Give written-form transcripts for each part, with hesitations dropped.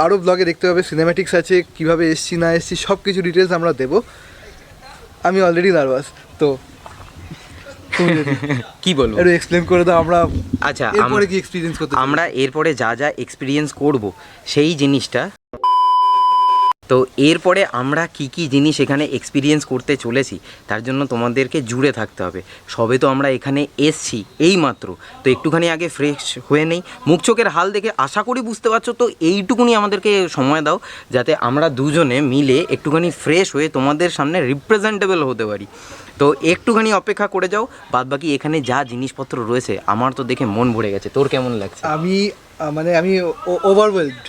আরও ব্লগে দেখতে পাবে, সিনেম্যাটিক্স আছে, কীভাবে এসছি না এসছি সব কিছু ডিটেলস আমরা দেবো। আমি অলরেডি নার্ভাস, তো কি বলবো একটু এক্সপ্লেন করে দাও। আমরা আচ্ছা এরপরে কি এক্সপিরিয়েন্স করতে আমরা এরপরে যা যা এক্সপিরিয়েন্স করব সেই জিনিসটা, তো এরপরে আমরা কি কি জিনিস এখানে এক্সপিরিয়েন্স করতে চলেছি তার জন্য তোমাদেরকে জুড়ে থাকতে হবে। সবে তো আমরা এখানে এসছি এই মাত্র, তো একটুখানি আগে ফ্রেশ হয়ে নেই, মুখ চোখের হাল দেখে আশা করি বুঝতে পারছো। তো এইটুকুনি আমাদেরকে সময় দাও যাতে আমরা দুজনে মিলে একটুখানি ফ্রেশ হয়ে তোমাদের সামনে রিপ্রেজেন্টেবল হতে পারি। তো একটুখানি অপেক্ষা করে যাও, বাদবাকি এখানে যা জিনিসপত্র রয়েছে আমার তো দেখে মন ভরে গেছে। তোর কেমন লাগছে? আমি ওভারওয়েলড,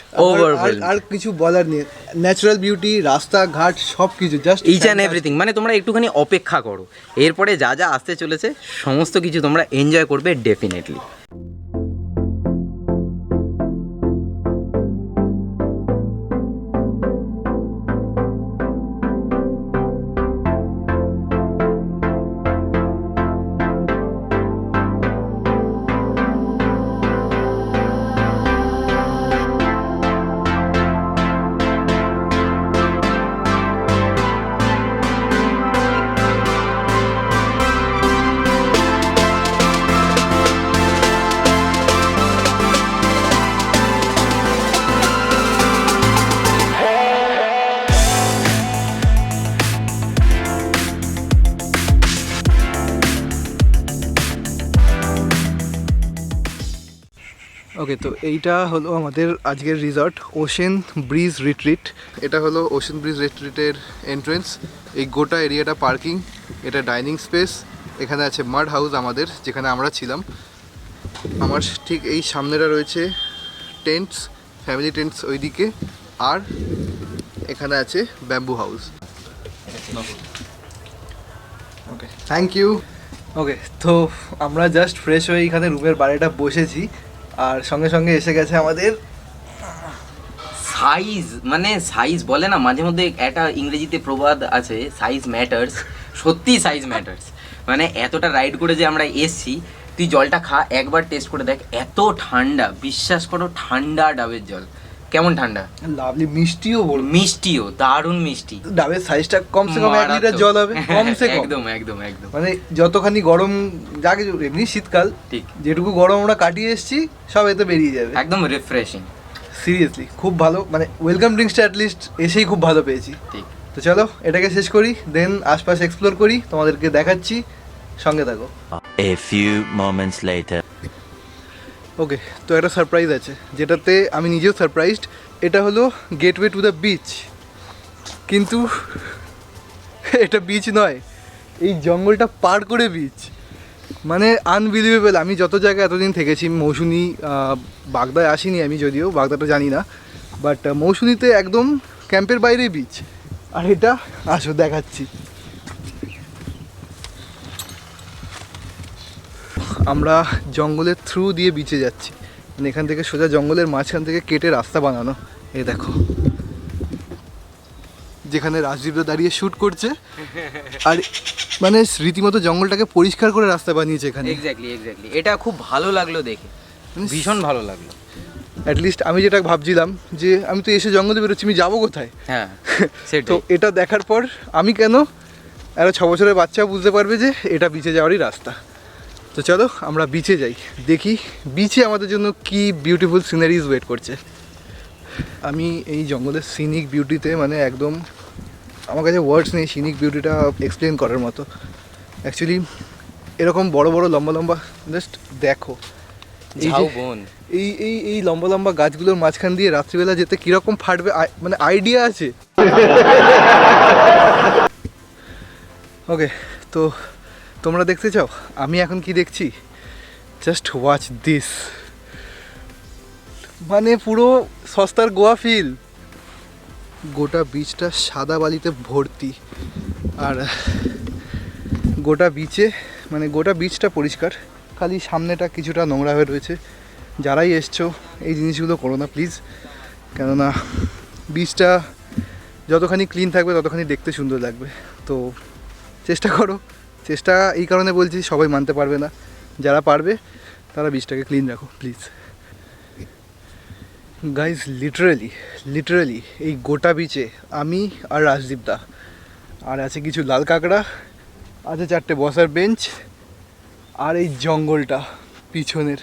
আর কিছু বলার নেই। ন্যাচারাল বিউটি, রাস্তাঘাট সব কিছু জাস্ট ইচ অ্যান্ড এভরিথিং। মানে তোমরা একটুখানি অপেক্ষা করো, এরপরে যা যা আসতে চলেছে সমস্ত কিছু তোমরা এনজয় করবে ডেফিনেটলি। ওকে, তো এইটা হলো আমাদের আজকের রিসর্ট ওশেন ব্রিজ রিট্রিট। এটা হলো ওশেন ব্রিজ রিট্রিটের এন্ট্রেন্স। এই গোটা এরিয়াটা পার্কিং, এটা ডাইনিং স্পেস। এখানে আছে মাড হাউস আমাদের, যেখানে আমরা ছিলাম। আমার ঠিক এই সামনেটা রয়েছে টেন্টস, ফ্যামিলি টেন্টস ওইদিকে, আর এখানে আছে bamboo house. Okay, thank you. Okay, তো আমরা জাস্ট ফ্রেশ হয়ে এখানে রুমের বাইরেটা বসেছি, আর সঙ্গে সঙ্গে এসে গেছে আমাদের সাইজ। মানে সাইজ বলে না মাঝে মধ্যে, একটা ইংরেজিতে প্রবাদ আছে, সাইজ ম্যাটার্স। সত্যি সাইজ ম্যাটার্স। মানে এতটা রাইড করে যে আমরা এসছি, তুই জলটা খা, একবার টেস্ট করে দেখ, এত ঠান্ডা, বিশ্বাস করো, ঠান্ডা ডাবের জল। কেমন ঠান্ডা, লাভলি, মিষ্টিও, মিষ্টিও, দারুণ মিষ্টি। ডাবের সাইজটা কমসে কম 1 লিটার জল হবে, কমসে কম। একদম একদম একদম। মানে যতখানি গরম যা কিছু, এমনি শীতকাল ঠিক, যেটুকু গরম আমরা কাটিয়ে এসেছি সব এতে বেরিয়ে যাবে। একদম রিফ্রেশিং, সিরিয়াসলি খুব ভালো। মানে ওয়েলকাম ড্রিঙ্কসটা অ্যাটলিস্ট এসেই খুব ভালো পেয়েছি। ঠিক, তো চলো এটাকে শেষ করি, দেন আশপাশ এক্সপ্লোর করি, তোমাদেরকে দেখাচ্ছি, সঙ্গে থাকো। A few moments later. ওকে, তো একটা সারপ্রাইজ আছে যেটাতে আমি নিজেও সারপ্রাইজড। এটা হলো গেটওয়ে টু দ্য বিচ, কিন্তু এটা বিচ নয়, এই জঙ্গলটা পার করে বিচ। মানে আনবিলিভেবল। আমি যত জায়গায় এতদিন থেকেছি, মৌসুনি, বাগদায় আসিনি আমি, যদিও বাগদাটা জানি না, বাট মৌসুনিতে একদম ক্যাম্পের বাইরে বিচ, আর এটা আসো দেখাচ্ছি। আমরা জঙ্গলের থ্রু দিয়ে বিচে যাচ্ছি, মানে এখান থেকে সোজা জঙ্গলের মাঝখান থেকে কেটে রাস্তা বানানো। এই দেখো, যেখানে রাজদীপরা দাঁড়িয়ে শ্যুট করছে, আর মানে রীতিমতো জঙ্গলটাকে পরিষ্কার করে রাস্তা বানিয়েছে এখানে। Exactly exactly. এটা খুব ভালো লাগলো দেখে, ভীষণ ভালো লাগলো। অ্যাটলিস্ট আমি যেটা ভাবছিলাম যে আমি তো এসে জঙ্গলে বেরোচ্ছি, আমি যাবো কোথায়? হ্যাঁ, তো এটা দেখার পর আমি কেন, একটা 6 বছরের বাচ্চা বুঝতে পারবে যে এটা বিচে যাওয়ারই রাস্তা। তো চলো আমরা বিচে যাই, দেখি বিচে আমাদের জন্য কি বিউটিফুল সিনারিজ ওয়েট করছে। আমি এই জঙ্গলের সিনিক বিউটিতে মানে একদম, আমার কাছে ওয়ার্ডস নেই সিনিক বিউটিটা এক্সপ্লেন করার মতো। অ্যাকচুয়ালি এরকম বড় বড় লম্বা লম্বা, জাস্ট দেখো এই এই এই লম্বা লম্বা গাছগুলোর মাঝখান দিয়ে রাত্রিবেলা যেতে কীরকম ফাটবে, মানে আইডিয়া আছে। ওকে, তো তোমরা দেখতে চাও আমি এখন কি দেখছি? Just watch this. মানে পুরো সস্তার গোয়া ফিল। গোটা বিচটা সাদা বালিতে ভর্তি, আর গোটা বিচে মানে গোটা বিচটা পরিষ্কার, খালি সামনেটা কিছুটা নোংরা হয়ে রয়েছে। যারাই এসছো এই জিনিসগুলো করো না প্লিজ, কেননা বিচটা যতখানি ক্লিন থাকবে ততখানি দেখতে সুন্দর লাগবে। তো চেষ্টা করো, চেষ্টা এই কারণে বলছি, সবাই মানতে পারবে না, যারা পারবে তারা বিচটাকে ক্লিন রাখো প্লিজ। গাইজ লিটারালি এই গোটা বিচে আমি আর রাজদীপ দা, আর আছে কিছু লাল কাঁকড়া, আছে 4টে বসার বেঞ্চ, আর এই জঙ্গলটা পিছনের,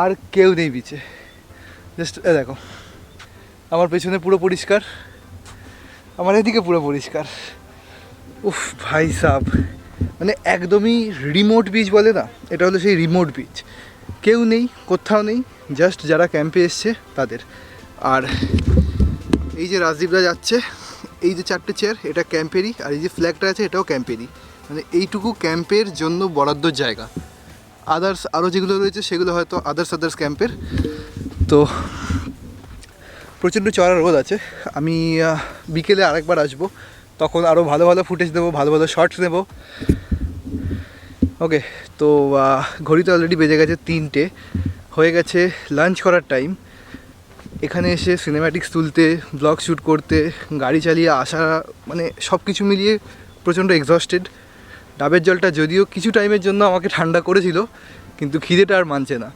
আর কেউ নেই বিচে। জাস্ট দেখো, আমার পেছনে পুরো পরিষ্কার, আমার এদিকে পুরো পরিষ্কার। উফ ভাই সাব, মানে একদমই রিমোট বিচ বলে না, এটা হলো সেই রিমোট বিচ। কেউ নেই, কোথাও নেই, জাস্ট যারা ক্যাম্পে এসছে তাদের। আর এই যে রাজদীপদা যাচ্ছে, এই যে 4টে চেয়ার, এটা ক্যাম্পেরই, আর এই যে ফ্ল্যাগটা আছে এটাও ক্যাম্পেরই। মানে এইটুকু ক্যাম্পের জন্য বরাদ্দ জায়গা। আদার্স আরও যেগুলো রয়েছে সেগুলো হয়তো আদার্স ক্যাম্পের। তো প্রচণ্ড চড়া রোদ আছে। আমি বিকেলে আরেকবার আসবো, তখন আরও ভালো ভালো ফুটেজ দেবো, ভালো ভালো শর্টস নেবো। ওকে, তো ঘড়িতে অলরেডি বেজে গেছে 3টে, হয়ে গেছে লাঞ্চ করার টাইম। এখানে এসে সিনেম্যাটিক্স তুলতে, ব্লগ শ্যুট করতে, গাড়ি চালিয়ে আসা, মানে সব কিছু মিলিয়ে প্রচণ্ড এক্সস্টেড। ডাবের জলটা যদিও কিছু টাইমের জন্য আমাকে ঠান্ডা করেছিল, কিন্তু খিদেটা আর মানছে না।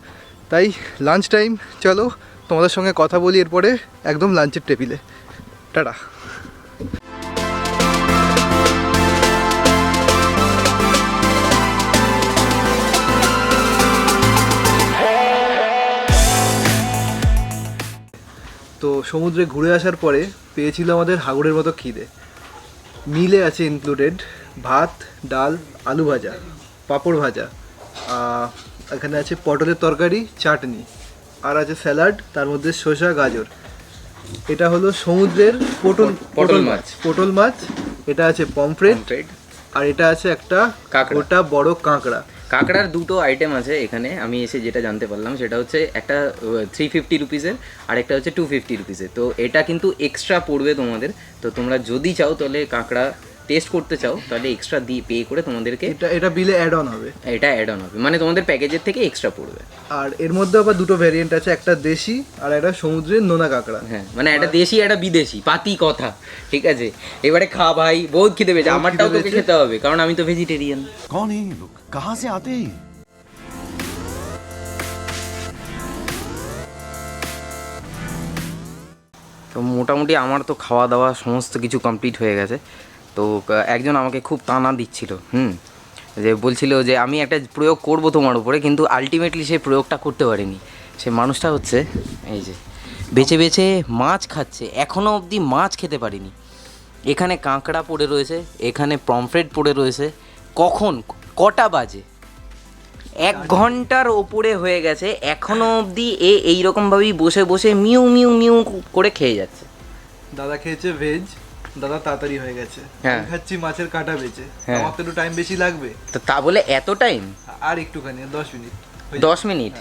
তাই লাঞ্চ টাইম, চলো তোমাদের সঙ্গে কথা বলি এরপরে একদম লাঞ্চের টেবিলে। টাটা। তো সমুদ্রে ঘুরে আসার পরে পেয়েছিল আমাদের হাঙরের মতো খিদে। মিলে আছে ইনক্লুডেড ভাত, ডাল, আলু ভাজা, পাঁপড় ভাজা, এখানে আছে পটলের তরকারি, চাটনি, আর আছে স্যালাড, তার মধ্যে শসা, গাজর। এটা হলো সমুদ্রের পটল মাছ। এটা আছে পমফ্রেট, আর এটা আছে একটা ওটা বড় কাঁকড়া। কাঁকড়ার দুটো আইটেম আছে এখানে, আমি এসে যেটা জানতে পারলাম সেটা হচ্ছে একটা 350 রুপিসের আর একটা হচ্ছে 250 রুপিসের। তো এটা কিন্তু এক্সট্রা পড়বে তোমাদের। তো তোমরা যদি চাও তাহলে কাঁকড়া টেস্ট করতে চাও তাহলে এক্সট্রা দিয়ে পে করে তোমাদেরকে এটা বিলে অ্যাড অন হবে। এটা অ্যাড অন হবে, মানে তোমাদের প্যাকেজের থেকে এক্সট্রা পড়বে। আর এর মধ্যে আবার দুটো ভ্যারিয়েন্ট আছে, একটা দেশি আর একটা সমুদ্রের নোনা কাঁকড়া। হ্যাঁ, মানে একটা দেশি একটা বিদেশি, পাতি কথা। ঠিক আছে, এবারে খা ভাই, বহুত খিদে পেয়েছে। আমারটাও তোকে খেতে হবে, কারণ আমি তো ভেজিটেরিয়ান। कौन है ये लोग, कहाँ से आते हैं? তো মোটামুটি আমার তো খাওয়া দাওয়া সমস্ত কিছু কমপ্লিট হয়ে গেছে। তো একজন আমাকে খুব টানা দিচ্ছিল, যে বলছিল যে আমি একটা প্রয়োগ করব তোমার উপরে, কিন্তু আলটিমেটলি সেই প্রয়োগটা করতে পারিনি। সে মানুষটা হচ্ছে এই যে বেছে বেছে মাছ খাচ্ছে, এখনও অবধি মাছ খেতে পারিনি। এখানে কাঁকড়া পড়ে রয়েছে, এখানে পমফ্রেট পড়ে রয়েছে। কখন কটা বাজে? 1 ঘন্টার ওপরে হয়ে গেছে, এখনও অবধি এইরকমভাবেই বসে বসে মিউ মিউ মিউ করে খেয়ে যাচ্ছে। দাদা খেয়েছে ভেজ, দাদা তাড়াতাড়ি হয়ে গেছে। হ্যাঁ, খাচ্ছি মাছের কাঁটা বেচে, হ্যাঁ। আমার তো একটু টাইম বেশি লাগবে। তো তা বলে এত টাইম? আর একটুখানি 10 মিনিট। 10 মিনিট?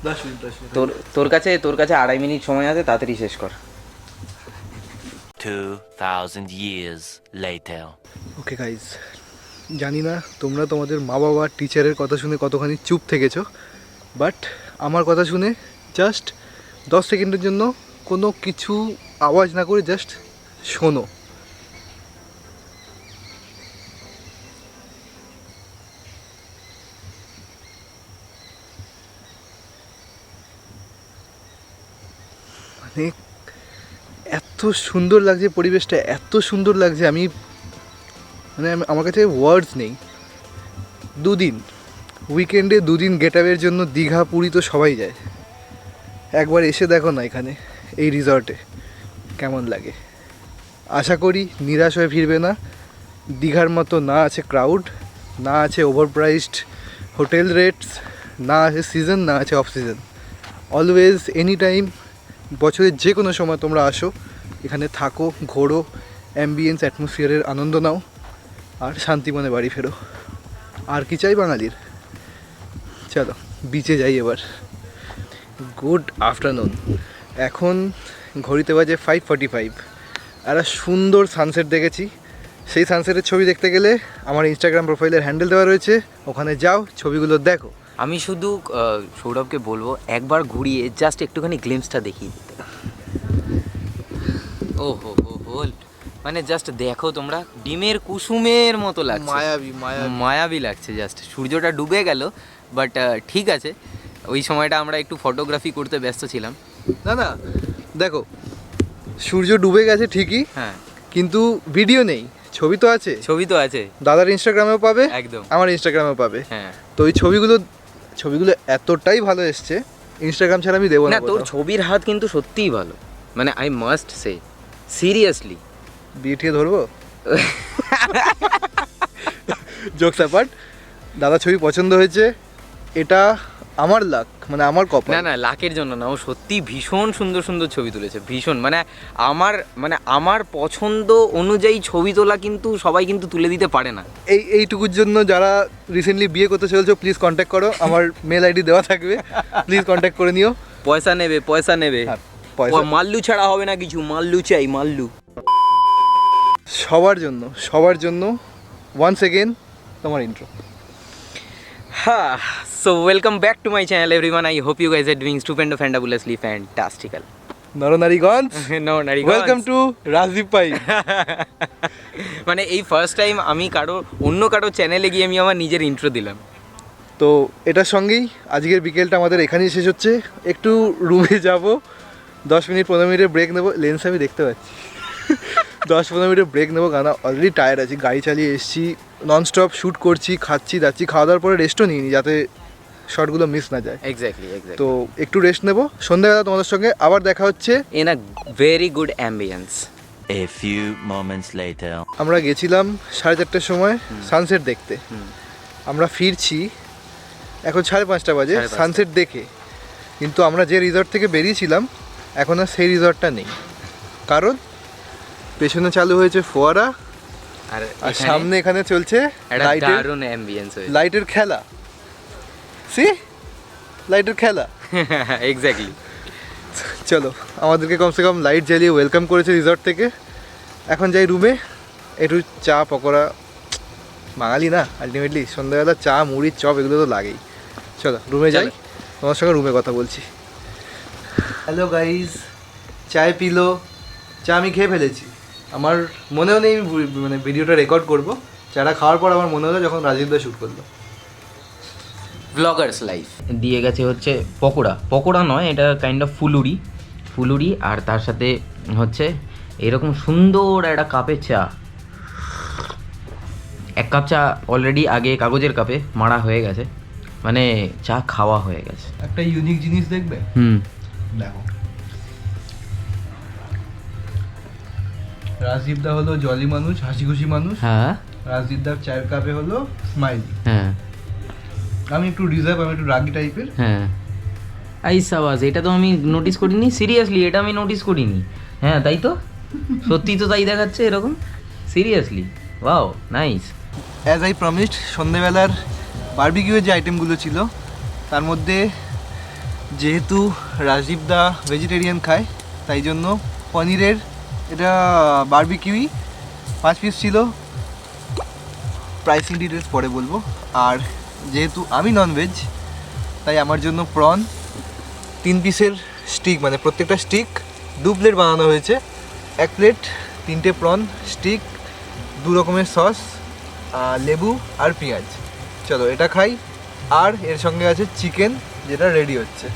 10 minute 10 minute. তোর কাছে 2.5 মিনিট সময় আছে, তাড়াতাড়ি শেষ কর। 2000 years later. ওকে গাইজ, জানি না তোমরা তোমাদের মা বাবা টিচারের কথা শুনে কতখানি চুপ থেকেছো, বাট আমার কথা শুনে জাস্ট 10 সেকেন্ডের জন্য কোনো কিছু আওয়াজ না করে জাস্ট শোনো। মানে এত সুন্দর লাগছে পরিবেশটা, এত সুন্দর লাগছে, মানে আমার কাছে ওয়ার্ডস নেই। 2 দিন উইকেন্ডে 2 দিন গেটআপের জন্য দীঘা পুরী তো সবাই যায়, একবার এসে দেখো না এখানে এই রিসর্টে কেমন লাগে। আশা করি নিরাশ হয়ে ফিরবে না। দীঘার মতো না আছে ক্রাউড, না আছে ওভারপ্রাইসড হোটেল রেটস, না আছে সিজন, না আছে off season. Always any time, বছরের যে কোনো সময় তোমরা আসো, এখানে থাকো, ঘোরো, অ্যাম্বিয়েন্স অ্যাটমসফিয়ারের আনন্দ নাও, আর শান্তি মনে বাড়ি ফেরো। আর কি চাই বাঙালির? চলো বিচে যাই এবার। গুড আফটারনুন, এখন ঘড়িতে বাজে 5:45। একটা সুন্দর সানসেট দেখেছি। সেই সানসেটের ছবি দেখতে গেলে আমার ইনস্টাগ্রাম প্রোফাইলের হ্যান্ডেল দেওয়া রয়েছে, ওখানে যাও, ছবিগুলো দেখো। আমি শুধু সৌরভকে বলবো একবার ঘুরিয়ে জাস্ট একটুখানি গ্লিমসটা দেখিয়ে দিতে। ও হো হো হোল, মানে জাস্ট দেখো তোমরা, ডিমের কুসুমের মতো লাগছে, মায়াবী লাগছে। জাস্ট সূর্যটা ডুবে গেল, বাট ঠিক আছে, ওই সময়টা আমরা একটু ফটোগ্রাফি করতে ব্যস্ত ছিলাম। না না, দেখো সূর্য ডুবে গেছে ঠিকই, হ্যাঁ কিন্তু ভিডিও নেই, ছবি তো আছে। ছবি তো আছে দাদার ইনস্টাগ্রামেও পাবে, একদম। আমার ইনস্টাগ্রামেও পাবে। হ্যাঁ তো ওই ছবিগুলো এতটাই ভালো এসছে, ইনস্টাগ্রাম ছাড়া আমি দেবো না না, তোর কোথাও। ছবির হাত কিন্তু সত্যিই ভালো, মানে আই মাস্ট সে সিরিয়াসলি। বিয়ে ঠিয়ে ধরবো জোকস অ্যাপার্ট, দাদা ছবি পছন্দ হয়েছে, এটা আমার লাক, মানে আমার কপাল। না না, লাকের জন্য না, ও সত্যি ভীষণ সুন্দর সুন্দর ছবি তুলেছে, ভীষণ, আমার পছন্দ অনুযায়ী ছবি তোলা কিন্তু সবাই কিন্তু তুলে দিতে পারে না। এইটুকুর জন্য যারা রিসেন্টলি বিয়ে করতে চলেছো প্লিজ কন্ট্যাক্ট করো, আমার মেল আইডি দেওয়া থাকবে, প্লিজ কন্ট্যাক্ট করে নিও। পয়সা নেবে হ্যাঁ, পয়সা মাল্লু ছাড়া হবে না কিছু, মাল্লু চাই মাল্লু। সবার জন্য ওয়ান্স এগেন তোমার intro. So welcome back to my channel everyone. I hope you guys are doing stupendo fantabulously fantastical. নরনারীগঞ্জ, No, welcome to Rajdeep Pai. মানে এই ফার্স্ট টাইম আমি অন্য কারো চ্যানেলে গিয়ে আমি আমার নিজের ইন্ট্রো দিলাম। তো এটার সঙ্গেই আজকের বিকেলটা আমাদের এখানেই শেষ হচ্ছে। একটু রুমে যাব, 10-15 মিনিটের ব্রেক নেবো, লেন্স আমি দেখতে পাচ্ছি 10-15 মিনিটের ব্রেক নেবো, গানা অলরেডি টায়ার্ড আছি, গাড়ি চালিয়ে এসেছি, ননস্টপ শ্যুট করছি, খাচ্ছি দাচ্ছি, খাওয়া দাওয়ার পরে রেস্টও নিইনি যাতে শর্টগুলো মিস না যায়। এক্স্যাক্টলি তো একটু রেস্ট নেবো, সন্ধ্যাবেলা তোমাদের সঙ্গে আবার দেখা হচ্ছে। In a very good ambience. A few moments later. আমরা গেছিলাম 4:30টার সময় সানসেট দেখতে, আমরা ফিরছি এখন 5:30 বাজে 5:30 সানসেট দেখে, কিন্তু আমরা যে রিসর্ট থেকে বেরিয়েছিলাম এখন আর সেই রিসর্টটা নেই, কারণ পেছনে চালু হয়েছে ফোয়ারা আর আর সামনে এখানে চলছে একটা দারুণ অ্যাম্বিয়েন্স হয়েছে। লাইটের খেলা, লাইটের খেলা। এক্স্যাক্টলি। চলো, আমাদেরকে কমসে কম লাইট জ্বালিয়ে ওয়েলকাম করেছে রিসর্ট থেকে। এখন যাই রুমে, একটু চা পকোড়া, বাঙালি না আলটিমেটলি, সন্ধ্যাবেলা চা মুড়ির চপ এগুলো তো লাগেই। চলো রুমে যাই, তোমার সঙ্গে রুমে কথা বলছি। হ্যালো গাইজ, চায় পিলো, চা আমি খেয়ে ফেলেছি, আমার মনেও নেই মানে ভিডিওটা রেকর্ড করব, চাটা খাওয়ার পর আমার মনে হলো যখন রাজীবদা শ্যুট করলো। ব্লগার্স লাইফ দিয়ে গেছে হচ্ছে পকোড়া নয়, এটা কাইন্ড অফ ফুলুরি, আর তার সাথে হচ্ছে এরকম সুন্দর একটা কাপে চা। 1 কাপ চা অলরেডি আগে কাগজের কাপে মারা হয়ে গেছে, মানে চা খাওয়া হয়ে গেছে। একটা ইউনিক জিনিস দেখবে, দেখো, রাজদীপদা হলো জলি মানুষ, হাসি খুশি মানুষ। হ্যাঁ রাজদীপদার চায়ের কাপে হলো স্মাইলি। হ্যাঁ আমি একটু রিজার্ভ, আমি একটু রাগি টাইপের। হ্যাঁ, আই সাবাস, এটা তো আমি নোটিস করিনি, সিরিয়াসলি এটা আমি নোটিস করিনি। হ্যাঁ তাই তো, সত্যি তো তাই দেখাচ্ছে এরকম, seriously, wow nice. As I promised, সন্ধেবেলার বারবিকিউয়ের যে আইটেমগুলো ছিল তার মধ্যে যেহেতু রাজদীপদা ভেজিটেরিয়ান খায়, তাই জন্য পনিরের এটা বারবিকিউই 5 পিস ছিল, প্রাইসিং ডিটেলস পরে বলবো। আর যেহেতু আমি ননভেজ, তাই আমার জন্য প্রন 3 পিসের স্টিক, মানে প্রত্যেকটা স্টিক 2 প্লেট বানানো হয়েছে, 1 প্লেট 3টে প্রন স্টিক, 2 রকমের সস, লেবু আর পেঁয়াজ। চলো এটা খাই, আর এর সঙ্গে আছে চিকেন যেটা রেডি হচ্ছে।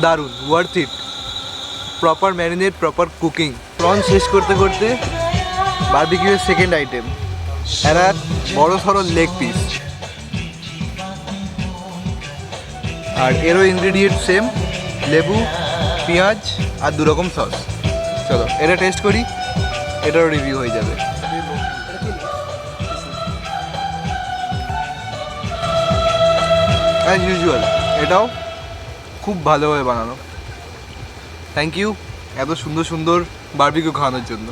দারুণ, worth it, proper marinate, proper cooking. Prawn শেষ করতে করতে বারবিকিউয়ের সেকেন্ড আইটেম, একটা বড় সড়ো লেগ পিস, আর এরও ইনগ্রেডিয়েন্ট সেম, লেবু, পেঁয়াজ আর 2 রকম সস। চলো এটা টেস্ট করি, এটারও রিভিউ হয়ে যাবে। অ্যাজ ইউজুয়াল এটাও খুব ভালোভাবে বানানো। থ্যাংক ইউ এত সুন্দর সুন্দর বারবিকিউ খাওয়ানোর জন্য।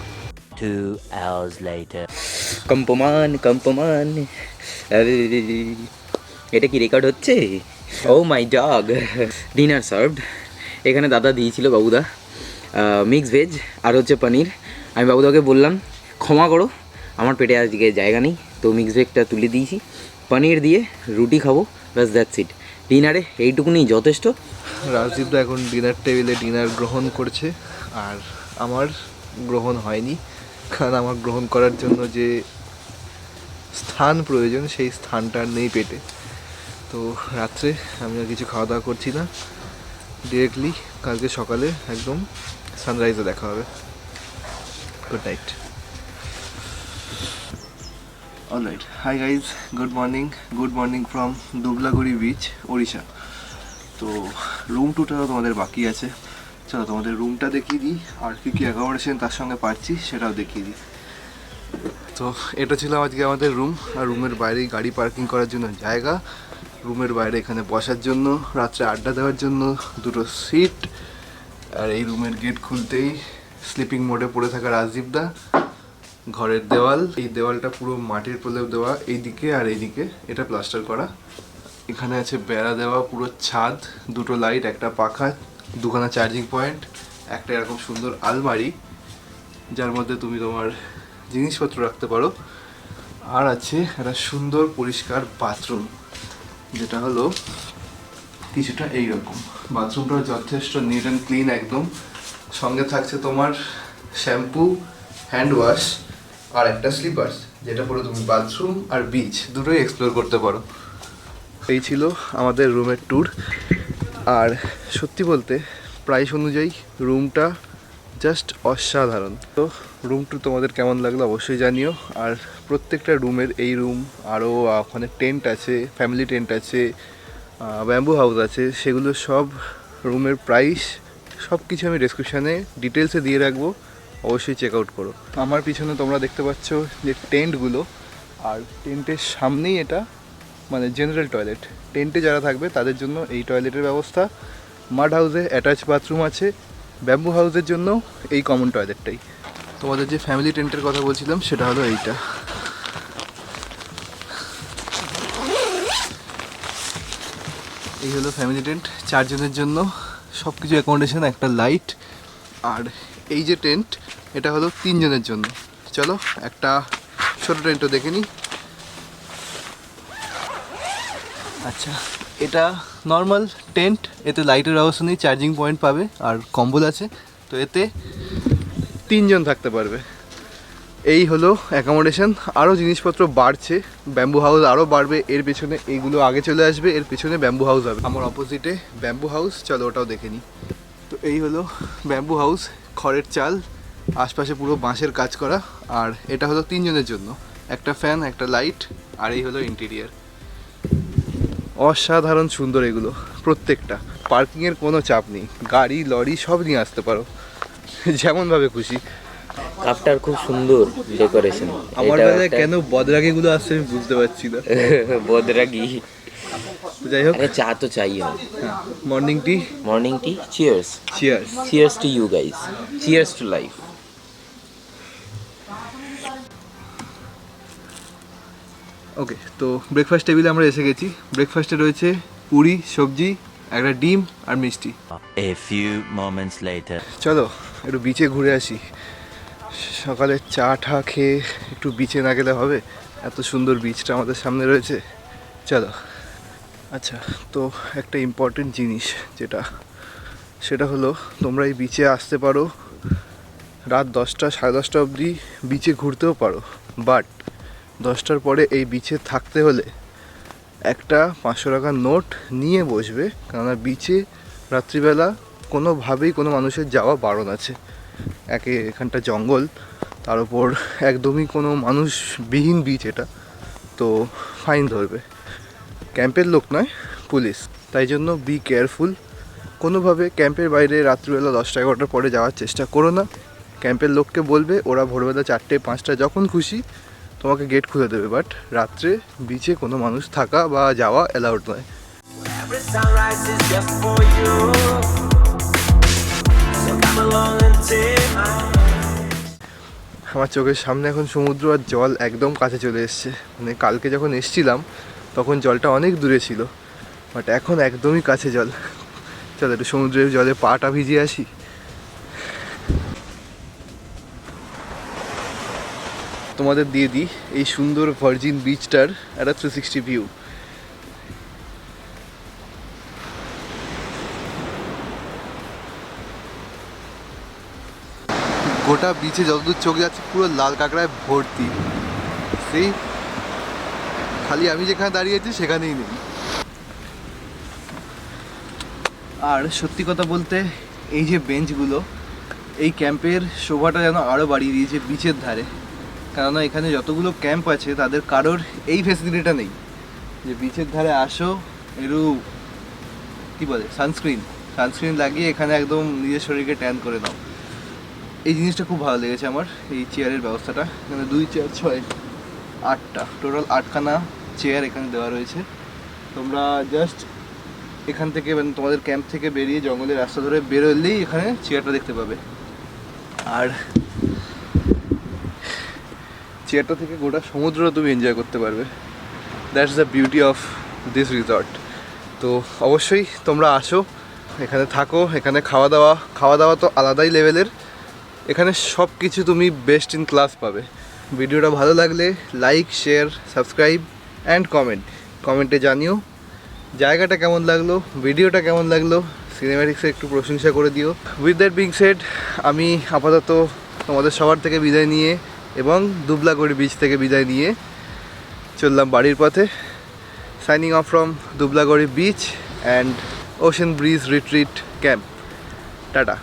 2 hours later. কম্পমান, এটা কি রেকর্ড হচ্ছে? ও মাই ডগ। ডিনার সার্ভড, এখানে দাদা দিয়েছিল বাবুদা মিক্স ভেজ আর হচ্ছে পনির। আমি বাবুদাকে বললাম ক্ষমা করো, আমার পেটে আজকে জায়গা নেই, তো মিক্স ভেজটা তুলে দিয়েছি, পনির দিয়ে রুটি খাবো, ব্যাস দ্যাটস ইট। ডিনারে এইটুকুনি যথেষ্ট। রাজদীপদা এখন ডিনার টেবিলে ডিনার গ্রহণ করছে, আর আমার গ্রহণ হয়নি, কারণ আমার গ্রহণ করার জন্য যে স্থান প্রয়োজন, সেই স্থানটা আর নেই পেটে। তো রাত্রে আমি আর কিছু খাওয়া দাওয়া করছি না, ডিরেক্টলি কালকে সকালে একদম সানরাইজে দেখা হবে। Good night. Alright, hi guys, good morning from Dublagadi beach, Odisha. তো রুম টুটা তোমাদের বাকি আছে, চলো তোমাদের রুমটা দেখিয়ে দিই, আর কী কী অ্যাকোমোডেশন তার সঙ্গে পাচ্ছি সেটাও দেখিয়ে দিই। তো এটা ছিল আজকে আমাদের রুম, আর রুমের বাইরেই গাড়ি পার্কিং করার জন্য জায়গা, রুমের বাইরে এখানে বসার জন্য, রাত্রে আড্ডা দেওয়ার জন্য দুটো সিট, আর এই রুমের গেট খুলতেই স্লিপিং মোডে পড়ে থাকা রাজদীপদা। ঘরের দেওয়াল, এই দেওয়ালটা পুরো মাটির প্রলেপ দেওয়া, এইদিকে আর এইদিকে এটা প্লাস্টার করা। এখানে আছে বেড়া দেওয়া পুরো ছাদ, দুটো লাইট, একটা পাখা, দুখানা চার্জিং পয়েন্ট, একটা এরকম সুন্দর আলমারি যার মধ্যে তুমি তোমার জিনিসপত্র রাখতে পারো, আর আছে একটা সুন্দর পরিষ্কার বাথরুম, যেটা হলো কিছুটা এইরকম। বাথরুমটা যথেষ্ট নিট অ্যান্ড ক্লিন একদম। সঙ্গে থাকছে তোমার শ্যাম্পু, হ্যান্ড ওয়াশ আর একটা স্লিপার্স, যেটা পরে তুমি বাথরুম আর বিচ দুটোই এক্সপ্লোর করতে পারো। এই ছিল আমাদের রুমের ট্যুর। আর সত্যি বলতে প্রাইস অনুযায়ী রুমটা জাস্ট অসাধারণ। তো রুম ট্যুর তোমাদের কেমন লাগলো অবশ্যই জানিও। আর প্রত্যেকটা রুমের, এই রুম আরও ওখানে টেন্ট আছে, ফ্যামিলি টেন্ট আছে, ব্যাম্বু হাউস আছে, সেগুলো সব রুমের প্রাইস সব কিছু আমি ডেসক্রিপশানে ডিটেলসে দিয়ে রাখবো, অবশ্যই চেক আউট করো। আমার পিছনে তোমরা দেখতে পাচ্ছ যে টেন্টগুলো, আর টেন্টের সামনেই এটা মানে জেনারেল টয়লেট। টেন্টে যারা থাকবে তাদের জন্য এই টয়লেটের ব্যবস্থা। মাড হাউসে অ্যাটাচ বাথরুম আছে, ব্যাম্বু হাউসের জন্য এই কমন টয়লেটটাই। তোমাদের যে ফ্যামিলি টেন্টের কথা বলছিলাম সেটা হলো এইটা। এই হলো ফ্যামিলি টেন্ট, 4 জনের জন্য সব কিছু অ্যাকোমোডেশন, একটা লাইট। আর এই যে টেন্ট, এটা হলো 3 জনের জন্য। চলো একটা ছোটো টেন্টও দেখে নিই। আচ্ছা, এটা নর্মাল টেন্ট, এতে লাইটের ব্যবস্থা নেই, চার্জিং পয়েন্ট পাবে আর কম্বল আছে, তো এতে 3 জন থাকতে পারবে। এই হলো অ্যাকোমোডেশন। আরও জিনিসপত্র বাড়ছে, ব্যাম্বু হাউস আরও বাড়বে, এর পেছনে এইগুলো আগে চলে আসবে, এর পেছনে ব্যাম্বু হাউস হবে। আমার অপোজিটে ব্যাম্বু হাউস, চলো ওটাও দেখে নিই। তো এই হলো ব্যাম্বু হাউস, খড়ের চাল, আশপাশে পুরো বাঁশের কাজ করা। আর এটা হলো 3 জনের জন্য, একটা ফ্যান, একটা লাইট, আর এই হলো ইন্টেরিয়ার। অসাধারণ সুন্দর এগুলো প্রত্যেকটা। পার্কিংয়ের কোনো চাপ নেই, গাড়ি লরি সব নিয়ে আসতে পারো যেমনভাবে খুশি। কাপটার খুব সুন্দর ডেকোরেশন। আমার বেলায় কেন বদরাগিগুলো আসছে আমি বুঝতে পারছি না। বদরাগি, যাই হোক, আরে চা তো চাই হয়। Morning tea. Cheers. Cheers to you guys, cheers to life. Okay, তো ব্রেকফাস্ট টেবিলে আমরা এসে গেছি। ব্রেকফাস্টে রয়েছে পুরি, সবজি, একটা ডিম আর মিষ্টি। A few moments later. চলো একটু বিচে ঘুরে আসি। সকালে চা টা খেয়ে একটু বিচে না গেলে হবে? এত সুন্দর বিচটা আমাদের সামনে রয়েছে, চলো। আচ্ছা, তো একটা ইম্পর্টেন্ট জিনিস সেটা হলো, তোমরা এই বিচে আসতে পারো রাত 10টা, 10:30 অবধি বিচে ঘুরতেও পারো, বাট 10টার পরে এই বিচে থাকতে হলে একটা 500 টাকার নোট নিয়ে বসবে, কেননা বিচে রাত্রিবেলা কোনোভাবেই কোনো মানুষের যাওয়া বারণ আছে। এখানটা জঙ্গল, তার উপর একদমই কোনো মানুষবিহীন বিচ এটা, তো ফাইন ধরবে। ক্যাম্পের লোক নয়, পুলিশ, তাই জন্য বি কেয়ারফুল। কোনোভাবে ক্যাম্পের বাইরে রাত্রিবেলা 10টা 11টার পরে যাওয়ার চেষ্টা করো না। ক্যাম্পের লোককে বলবে, ওরা ভোরবেলা 4টে 5টা যখন খুশি তোমাকে গেট খুলে দেবে, বাট রাত্রে বিচে কোনো মানুষ থাকা বা যাওয়া অ্যালাউড নয়। আমার চোখের সামনে এখন সমুদ্র, আর জল একদম কাছে চলে এসছে। মানে কালকে যখন এসছিলাম তখন জলটা অনেক দূরে ছিল, বাট এখন একদমই কাছে জল। চলো একটু সমুদ্রের জলে পাটা ভিজিয়ে আসি। তোমাদের দিয়ে দিই এই সুন্দর ভার্জিন বিচটার একটা 360 ভিউ। গোটা বিচে যতদূর চোখ যাচ্ছে পুরো লাল কাঁকড়ায় ভর্তি। সেই খালি আমি যেখানে দাঁড়িয়েছি সেখানেই নেই। আর সত্যি কথা বলতে এই যে বেঞ্চগুলো, এই ক্যাম্পের শোভাটা যেন আরও বাড়িয়ে দিয়েছে বিচের ধারে। কেননা এখানে যতগুলো ক্যাম্প আছে তাদের কারোর এই ফ্যাসিলিটিটা নেই যে বিচের ধারে আসো, একটু কী বলে সানস্ক্রিন লাগিয়ে এখানে একদম নিজের শরীরকে ট্যান করে নাও। এই জিনিসটা খুব ভালো লেগেছে আমার, এই চেয়ারের ব্যবস্থাটা। এখানে 2, 4, 6, 8টা টোটাল 8খানা চেয়ার এখানে দেওয়া রয়েছে। তোমরা জাস্ট এখান থেকে মানে তোমাদের ক্যাম্প থেকে বেরিয়ে জঙ্গলের রাস্তা ধরে বেরোলেই এখানে চেয়ারটা দেখতে পাবে। আর চেয়ারটা থেকে গোটা সমুদ্র তুমি এনজয় করতে পারবে। That's the beauty of this resort. তো অবশ্যই তোমরা আসো, এখানে থাকো। এখানে খাওয়া দাওয়া তো আলাদাই লেভেলের। এখানে সব কিছু তুমি বেস্ট ইন ক্লাস পাবে। ভিডিওটা ভালো লাগলে লাইক, শেয়ার, সাবস্ক্রাইব অ্যান্ড কমেন্টে জানিও জায়গাটা কেমন লাগলো, ভিডিওটা কেমন লাগলো, সিনেম্যাটিক্সে একটু প্রশংসা করে দিও। উইথ দ্যাট বিং সেড, আমি আপাতত তোমাদের সবার থেকে বিদায় নিয়ে এবং দুবলাগড়ি বিচ থেকে বিদায় নিয়ে চললাম বাড়ির পথে। Signing off from Dublagadi beach and ocean bridge retreat camp. Tata.